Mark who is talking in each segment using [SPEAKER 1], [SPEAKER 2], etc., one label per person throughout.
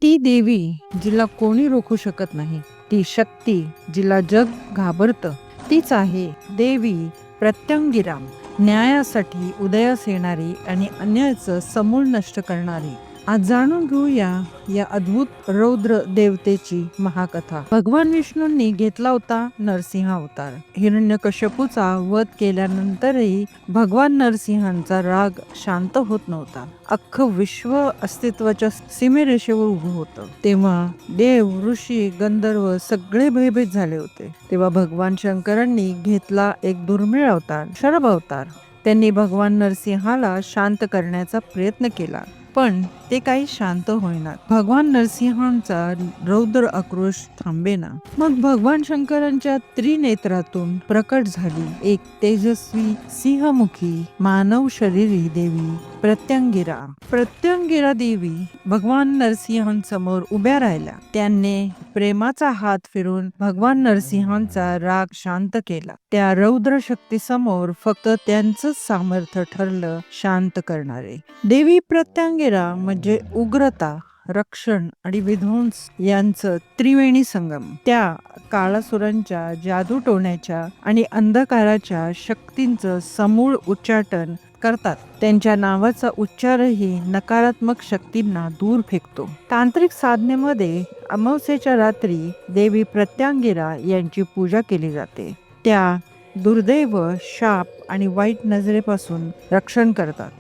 [SPEAKER 1] ती देवी जिला कोणी रोखू शकत नाही, ती शक्ती जिला जग घाबरतं, तीच आहे देवी प्रत्यंगिरा. न्यायासाठी उदयास येणारी आणि अन्यायाचं समूळ नष्ट करणारी. आज जाणून घेऊया या अद्भुत रौद्र देवतेची महाकथा. भगवान विष्णूंनी घेतला होता नरसिंह अवतार. हिरण्यकश्यपूचा वध केल्यानंतरही भगवान नरसिंहांचा राग शांत होत नव्हता. अख्खं विश्व अस्तित्वाच्या सीमेरेषेवर उभं होतं. तेव्हा देव, ऋषी, गंधर्व सगळे भयभीत झाले होते. तेव्हा भगवान शंकरांनी घेतला एक दुर्मिळ अवतार, शरभ अवतार. त्यांनी भगवान नरसिंहाला शांत करण्याचा प्रयत्न केला, पण ते काही शांत होईना. भगवान नरसिंहांचा रौद्र आक्रोश थांबेना. मग भगवान शंकरांच्या त्रिनेत्रातून प्रकट झाली एक तेजस्वी सिंहमुखी मानव शरीरी देवी प्रत्यंगिरा. प्रत्यंगिरा देवी भगवान नरसिंहांसमोर उभ्या राहिल्या. त्यांनी प्रेमाचा हात फिरून भगवान नरसिंहांचा राग शांत केला. त्या रौद्र शक्ती समोर फक्त त्यांचंच सामर्थ्य ठरलं शांत करणारे. देवी प्रत्यंगिरा म्हणजे उग्रता, रक्षण आणि विध्वंस यांचं त्रिवेणी संगम. त्या काळासुरांच्या, जादूटोण्याच्या आणि अंधकाराच्या शक्तींचं समूळ उच्चाटन करतात. त्यांच्या नावाचा उच्चारही नकारात्मक शक्तींना दूर फेकतो. तांत्रिक साधनेमध्ये अमावस्येच्या रात्री देवी प्रत्यंगिरा यांची पूजा केली जाते. त्या दुर्दैव, शाप आणि वाईट नजरेपासून रक्षण करतात.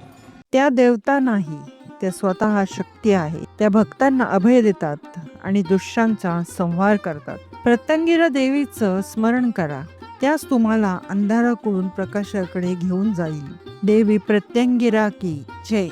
[SPEAKER 1] त्या देवता नाही, त्या स्वतः शक्ती आहे. त्या भक्तांना अभय देतात आणि दुष्टांचा संहार करतात. प्रत्यंगिरा देवीचं स्मरण करा, त्याच तुम्हाला अंधाराकडून प्रकाशाकडे घेऊन जाईल. देवी प्रत्यंगिरा की जय.